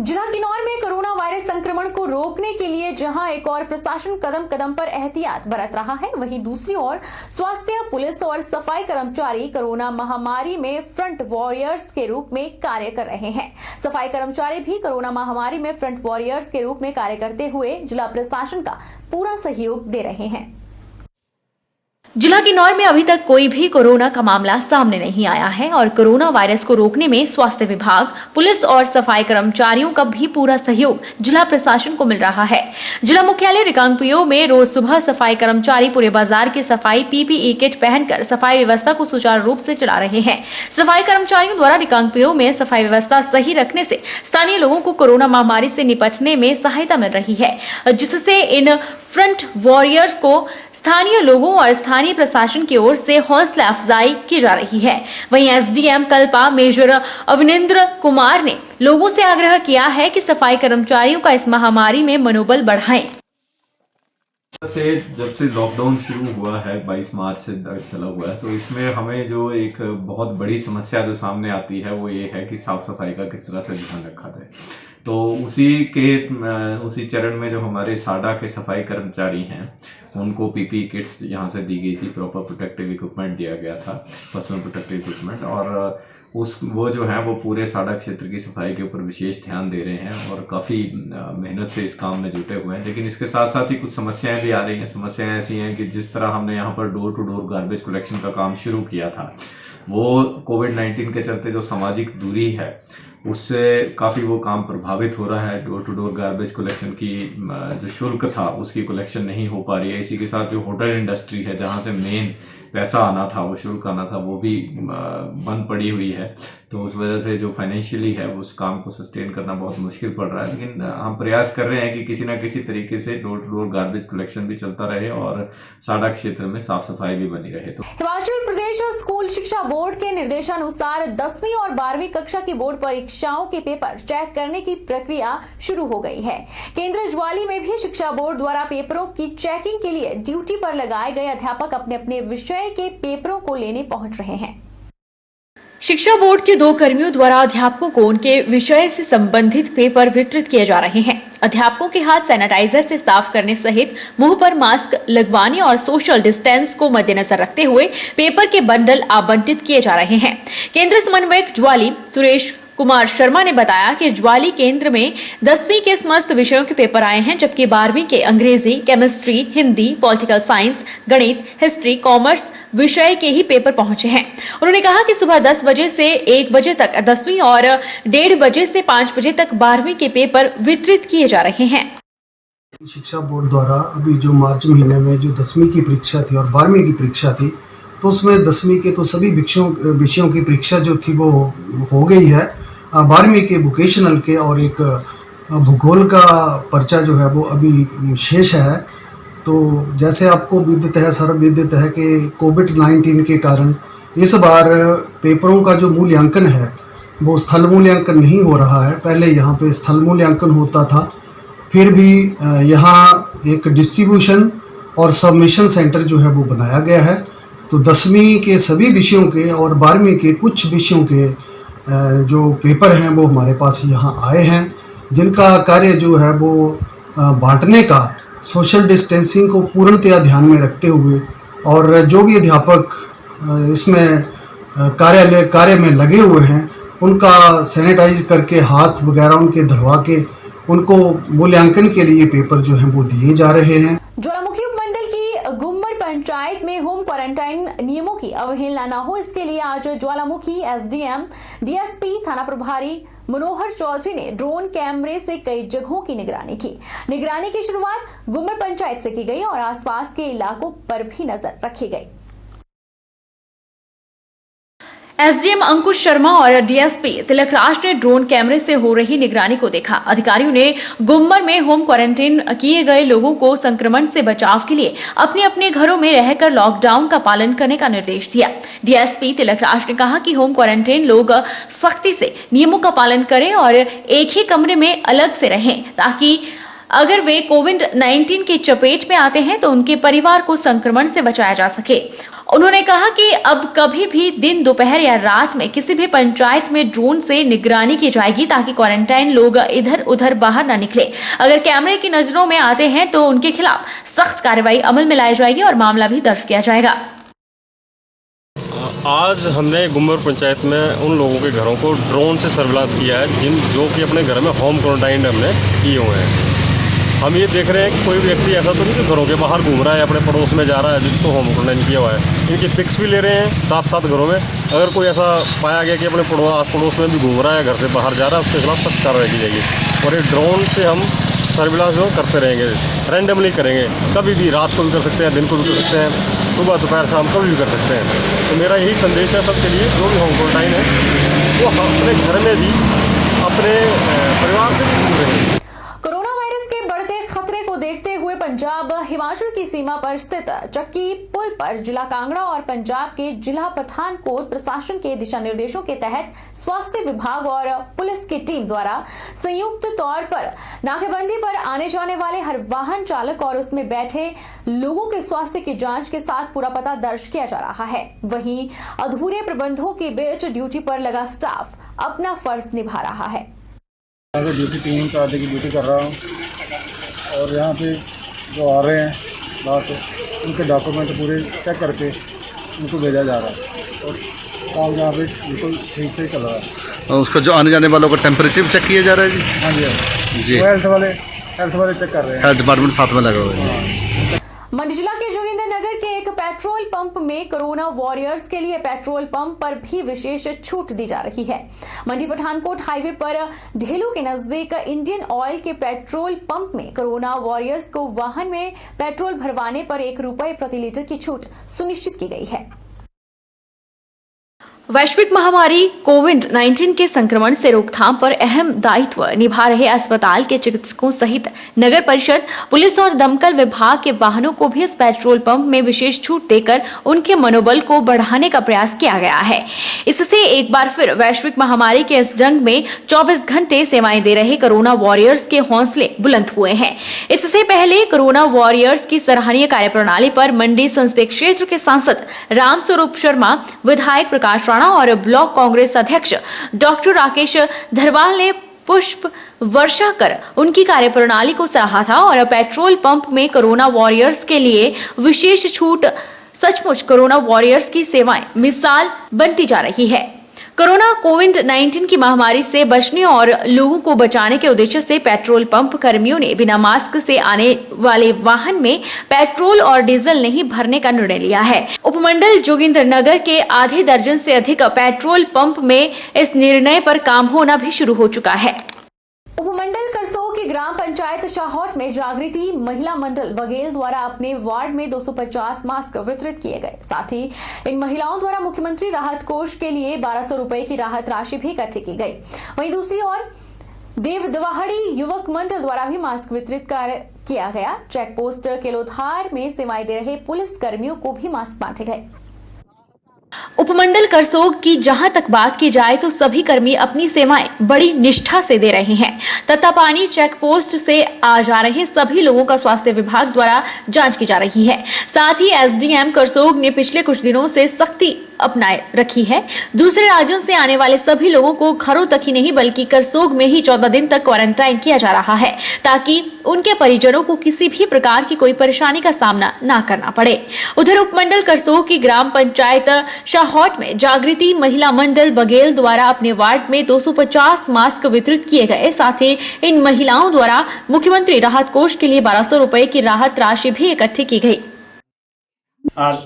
जिला किन्नौर में corona virus संक्रमण को रोकने के लिए जहां एक और प्रशासन कदम कदम पर एहतियात बरत रहा है, वहीं दूसरी ओर स्वास्थ्य, पुलिस और सफाई कर्मचारी कोरोना महामारी में फ्रंट वॉरियर्स के रूप में कार्य कर रहे हैं। सफाई कर्मचारी भी कोरोना महामारी में फ्रंट वॉरियर्स के रूप में कार्य करते हुए जिला प्रशासन का पूरा सहयोग दे रहे हैं। जिला किन्नौर में अभी तक कोई भी कोरोना का मामला सामने नहीं आया है और कोरोना वायरस को रोकने में स्वास्थ्य विभाग, पुलिस और सफाई कर्मचारियों का भी पूरा सहयोग जिला प्रशासन को मिल रहा है। जिला मुख्यालय रिकांगपिओ में रोज सुबह सफाई कर्मचारी पूरे बाजार की सफाई पीपीई किट पहनकर सफाई व्यवस्था को सुचारू रूप से चला रहे हैं। सफाई कर्मचारियों द्वारा रिकांगपिओ में सफाई व्यवस्था सही रखने से स्थानीय लोगों को कोरोना महामारी से निपटने में सहायता मिल रही है, जिससे इन फ्रंट वॉरियर्स को स्थानीय लोगों और स्थानीय प्रशासन की ओर से हौसला अफजाई की जा रही है। वहीं एसडीएम कल्पा मेजर अविनेंद्र कुमार ने लोगों से आग्रह किया है कि सफाई कर्मचारियों का इस महामारी में मनोबल बढ़ाएं। जब से लॉकडाउन शुरू हुआ है 22 मार्च से चला हुआ है, तो इसमें हमें जो एक बहुत बड़ी समस्या जो सामने आती है वो ये है कि साफ सफाई का किस तरह से ध्यान रखा जाए। तो उसी चरण में जो हमारे साडा के सफाई कर्मचारी हैं उनको पीपीई किट्स यहाँ से दी गई थी, प्रॉपर प्रोटेक्टिव इक्विपमेंट दिया गया था, पर्सनल प्रोटेक्टिव इक्विपमेंट, और वो जो है वो पूरे साडा क्षेत्र की सफाई के ऊपर विशेष ध्यान दे रहे हैं और काफ़ी मेहनत से इस काम में जुटे हुए हैं। लेकिन इसके साथ साथ ही कुछ समस्याएं भी आ रही हैं। समस्याएं ऐसी हैं कि जिस तरह हमने यहाँ पर door to door garbage collection का काम शुरू किया था, वो कोविड-19 के चलते जो सामाजिक दूरी है उससे काफ़ी वो काम प्रभावित हो रहा है। Door to door garbage collection की जो शुल्क था उसकी कलेक्शन नहीं हो पा रही है। इसी के साथ जो होटल इंडस्ट्री है जहाँ से मेन पैसा आना था, वो शुल्क आना था, वो भी बंद पड़ी हुई है। तो उस वजह से जो फाइनेंशियली है उस काम को सस्टेन करना बहुत मुश्किल पड़ रहा है। लेकिन हम प्रयास कर रहे हैं कि किसी ना किसी तरीके से door to door garbage collection भी चलता रहे और साडा क्षेत्र में साफ सफाई भी बनी रहे। तो हिमाचल प्रदेश स्कूल शिक्षा बोर्ड के निर्देशानुसार 10वीं और 12वीं कक्षा की बोर्ड परीक्षाओं के पेपर चेक करने की प्रक्रिया शुरू हो गई है। केंद्र ज्वाली में भी शिक्षा बोर्ड द्वारा पेपरों की चेकिंग के लिए ड्यूटी पर लगाए गए अध्यापक अपने अपने विषय के पेपरों को लेने पहुंच रहे हैं। शिक्षा बोर्ड के 2 कर्मियों द्वारा अध्यापकों को उनके विषय से संबंधित पेपर वितरित किए जा रहे हैं। अध्यापकों के हाथ सैनिटाइजर से साफ करने सहित मुंह पर मास्क लगवाने और सोशल डिस्टेंस को मद्देनजर रखते हुए पेपर के बंडल आवंटित किए जा रहे हैं। केंद्र समन्वयक ज्वाली सुरेश कुमार शर्मा ने बताया कि ज्वाली केंद्र में 10वीं के समस्त विषयों के पेपर आए हैं, जबकि 12वीं के अंग्रेजी, केमिस्ट्री, हिंदी, पॉलिटिकल साइंस, गणित, हिस्ट्री, कॉमर्स विषय के ही पेपर पहुंचे हैं। उन्होंने कहा कि सुबह 10 बजे से 1 बजे तक 10वीं और 1:30 बजे से 5 बजे तक 12वीं के पेपर वितरित किए जा रहे हैं। शिक्षा बोर्ड द्वारा अभी जो मार्च महीने में जो 10वीं की परीक्षा थी और 12वीं की परीक्षा थी, तो उसमें 10वीं के तो सभी विषयों की परीक्षा जो थी वो हो गई है। 12वीं के वोकेशनल के और एक भूगोल का पर्चा जो है वो अभी शेष है। तो जैसे आपको विदित है, सर्वविदित है कि कोविड-19 के कारण इस बार पेपरों का जो मूल्यांकन है वो स्थल मूल्यांकन नहीं हो रहा है। पहले यहाँ पे स्थल मूल्यांकन होता था, फिर भी यहाँ एक डिस्ट्रीब्यूशन और सबमिशन सेंटर जो है वो बनाया गया है। तो 10वीं के सभी विषयों के और 12वीं के कुछ विषयों के जो पेपर हैं वो हमारे पास यहाँ आए हैं, जिनका कार्य जो है वो बांटने का सोशल डिस्टेंसिंग को पूर्णतया ध्यान में रखते हुए, और जो भी अध्यापक इसमें कार्य में लगे हुए हैं उनका सैनिटाइज करके हाथ वगैरह उनके धुलवा के उनको मूल्यांकन के लिए पेपर जो हैं वो दिए जा रहे हैं। ज्वालामुखी उपमंडल की गुम्मर पंचायत में होम क्वारंटाइन नियमों की अवहेलना न हो, इसके लिए आज ज्वालामुखी एसडीएम, डीएसपी, थाना प्रभारी मनोहर चौधरी ने ड्रोन कैमरे से कई जगहों की निगरानी की। निगरानी की शुरुआत गुम्मर पंचायत से की गई और आसपास के इलाकों पर भी नजर रखी गई। एसडीएम अंकुश शर्मा और डीएसपी तिलक राज ने ड्रोन कैमरे से हो रही निगरानी को देखा। अधिकारियों ने गुम्मर में होम क्वारंटाइन किए गए लोगों को संक्रमण से बचाव के लिए अपने अपने घरों में रहकर लॉकडाउन का पालन करने का निर्देश दिया। डीएसपी तिलक राज ने कहा कि होम क्वारंटाइन लोग सख्ती से नियमों का पालन करें और एक ही कमरे में अलग से रहें, ताकि अगर वे कोविड-19 की चपेट में आते हैं तो उनके परिवार को संक्रमण से बचाया जा सके। उन्होंने कहा कि अब कभी भी दिन, दोपहर या रात में किसी भी पंचायत में ड्रोन से निगरानी की जाएगी ताकि क्वारंटाइन लोग इधर उधर बाहर न निकले। अगर कैमरे की नजरों में आते हैं तो उनके खिलाफ सख्त कार्रवाई अमल में लाई जाएगी और मामला भी दर्ज किया जाएगा। आज हमने गुम्बर पंचायत में उन लोगों के घरों को ड्रोन से सर्विलांस किया है जो कि अपने घर में होम क्वारंटाइन हमने किए हुए हैं। हम ये देख रहे हैं कि कोई व्यक्ति ऐसा तो नहीं कि घरों के बाहर घूम रहा है, अपने पड़ोस में जा रहा है जिसको होम क्वारंटाइन किया हुआ है। इनकी पिक्स भी ले रहे हैं साथ साथ घरों में। अगर कोई ऐसा पाया गया कि अपने आस पड़ोस में भी घूम रहा है, घर से बाहर जा रहा है, उसके खिलाफ सख्त कार्रवाई की जाएगी। और ये ड्रोन से हम सर्विलांस जो करते रहेंगे, रैंडमली करेंगे। कभी भी रात को भी कर सकते हैं, दिन को भी कर सकते हैं, सुबह दोपहर शाम कभी भी कर सकते हैं। तो मेरा यही संदेश है सबके लिए, जो भी होम क्वारंटाइन है वो अपने घर में भी अपने परिवार से भी दूर रहें। कोरोना वायरस के बढ़ते खतरे को देखते हुए पंजाब हिमाचल की सीमा पर स्थित चक्की पुल पर जिला कांगड़ा और पंजाब के जिला पठानकोट प्रशासन के दिशा निर्देशों के तहत स्वास्थ्य विभाग और पुलिस की टीम द्वारा संयुक्त तौर पर नाकेबंदी पर आने जाने वाले हर वाहन चालक और उसमें बैठे लोगों के स्वास्थ्य की जांच के साथ पूरा पता दर्ज किया जा रहा है। वहीं अधूरे प्रबंधों के बीच ड्यूटी पर लगा स्टाफ अपना फर्ज निभा रहा है। ड्यूटी 3-4 दिन की ड्यूटी कर रहा हूँ और यहाँ पे जो आ रहे हैं बाहर से उनके डॉक्यूमेंट पूरे चेक करके उनको भेजा जा रहा है और काम यहाँ पे बिल्कुल ठीक से चल रहा है। और उसका जो आने जाने वालों का टेम्परेचर चेक किया जा रहा है जी? हाँ जी जी। हेल्थ वाले चेक कर रहे हैं। हेल्थ डिपार्टमेंट साथ में लगा हुआ है। मंडी जिला के जोगिंद्रनगर के एक पेट्रोल पंप में कोरोना वॉरियर्स के लिए पेट्रोल पंप पर भी विशेष छूट दी जा रही है। मंडी पठानकोट हाईवे पर ढेलू के नजदीक इंडियन ऑयल के पेट्रोल पंप में कोरोना वॉरियर्स को वाहन में पेट्रोल भरवाने पर ₹1 प्रति लीटर की छूट सुनिश्चित की गई है। वैश्विक महामारी कोविड-19 के संक्रमण से रोकथाम पर अहम दायित्व निभा रहे अस्पताल के चिकित्सकों सहित नगर परिषद, पुलिस और दमकल विभाग के वाहनों को भी इस पेट्रोल पंप में विशेष छूट देकर उनके मनोबल को बढ़ाने का प्रयास किया गया है। इससे एक बार फिर वैश्विक महामारी के इस जंग में 24 घंटे सेवाएं दे रहे कोरोना वॉरियर्स के हौसले बुलंद हुए हैं। इससे पहले कोरोना वॉरियर्स की सराहनीय कार्यप्रणाली पर मंडी संसदीय क्षेत्र के सांसद रामस्वरूप शर्मा, विधायक प्रकाश और ब्लॉक कांग्रेस अध्यक्ष डॉक्टर राकेश धरवाल ने पुष्प वर्षा कर उनकी कार्यप्रणाली को सराहा था और पेट्रोल पंप में कोरोना वॉरियर्स के लिए विशेष छूट सचमुच कोरोना वॉरियर्स की सेवाएं मिसाल बनती जा रही है। कोरोना कोविड-19 की महामारी से बचने और लोगों को बचाने के उद्देश्य से पेट्रोल पंप कर्मियों ने बिना मास्क से आने वाले वाहन में पेट्रोल और डीजल नहीं भरने का निर्णय लिया है। उपमंडल जोगिंद्रनगर के आधे दर्जन से अधिक पेट्रोल पंप में इस निर्णय पर काम होना भी शुरू हो चुका है। उपमंडल करसोग की ग्राम पंचायत शाहौट में जागृति महिला मंडल बघेल द्वारा अपने वार्ड में 250 मास्क वितरित किए गए। साथ ही इन महिलाओं द्वारा मुख्यमंत्री राहत कोष के लिए ₹1200 की राहत राशि भी इकट्ठी की गई। वहीं दूसरी ओर देवदवाहड़ी युवक मंडल द्वारा भी मास्क वितरित किया गया। चेक पोस्ट केलोधार में सेवाएं दे रहे पुलिस कर्मियों को भी मास्क बांटे गए। उपमंडल करसोग की जहां तक बात की जाए तो सभी कर्मी अपनी सेवाएं बड़ी निष्ठा से दे रहे हैं। तत्तापानी चेक पोस्ट से आ जा रहे सभी लोगों का स्वास्थ्य विभाग द्वारा जांच की जा रही है। साथ ही एसडीएम करसोग ने पिछले कुछ दिनों से सख्ती अपनाए रखी है। दूसरे राज्यों से आने वाले सभी लोगों को घरों तक ही नहीं बल्कि करसोग में ही 14 दिन तक क्वारंटाइन किया जा रहा है ताकि उनके परिजनों को किसी भी प्रकार की कोई परेशानी का सामना न करना पड़े। उधर उपमंडल करसोग की ग्राम पंचायत शाहौट में जागृति महिला मंडल बघेल द्वारा अपने वार्ड में 250 मास्क वितरित किए गए। साथ ही इन महिलाओं द्वारा मुख्यमंत्री राहत कोष के लिए ₹1200 की राहत राशि भी इकट्ठी की गई। आज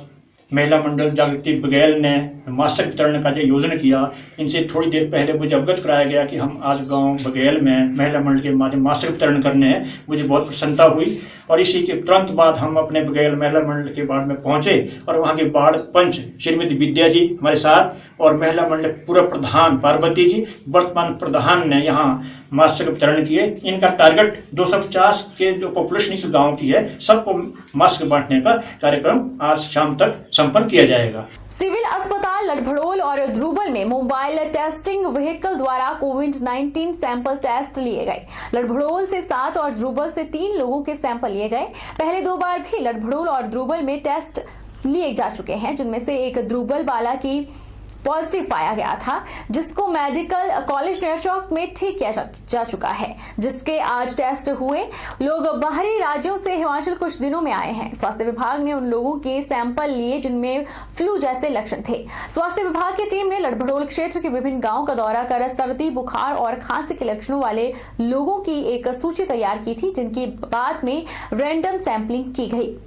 महिला मंडल जागृति बघेल ने मास्क वितरण का जो योजना किया, इनसे थोड़ी देर पहले मुझे अवगत कराया गया कि हम आज गांव बघेल में महिला मंडल के माध्यम मास्क वितरण करने हैं। मुझे बहुत प्रसन्नता हुई और इसी के तुरंत बाद हम अपने बघेल महिला मंडल के वार्ड में पहुंचे और वहां के वार्ड पंच श्रीमती विद्या जी हमारे साथ और महिला मंडल पूर्व प्रधान पार्वती जी, वर्तमान प्रधान ने यहाँ मास्क वितरण किए। इनका टारगेट 250 के जो पॉपुलेशन इस गांव की है सबको मास्क बांटने का कार्यक्रम आज शाम तक संपन्न किया जाएगा। सिविल अस्पताल लड़भड़ोल और ध्रुबल में मोबाइल टेस्टिंग व्हीकल द्वारा कोविड-19 सैंपल टेस्ट लिए गए। लड़भड़ोल से 7 और ध्रुबल से 3 लोगों के सैंपल लिए गए। पहले 2 बार भी लड़भड़ोल और ध्रुबल में टेस्ट लिए जा चुके हैं, जिनमें से एक ध्रुबल बाला की पॉजिटिव पाया गया था, जिसको मेडिकल कॉलेज नया में ठीक किया जा चुका है, जिसके आज टेस्ट हुए। लोग बाहरी राज्यों से हिमाचल कुछ दिनों में आए हैं। स्वास्थ्य विभाग ने उन लोगों के सैंपल लिए जिनमें फ्लू जैसे लक्षण थे। स्वास्थ्य विभाग की टीम ने लड़भड़ोल क्षेत्र के विभिन्न गांवों का दौरा कर सर्दी, बुखार और खांसी के लक्षणों वाले लोगों की एक सूची तैयार की थी, जिनकी बाद में रैंडम सैंपलिंग की गई।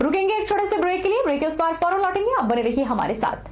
रुकेंगे एक छोटे से ब्रेक के लिए। ब्रेक के उस पार फौरन लौटेंगे, आप बने रहिए हमारे साथ।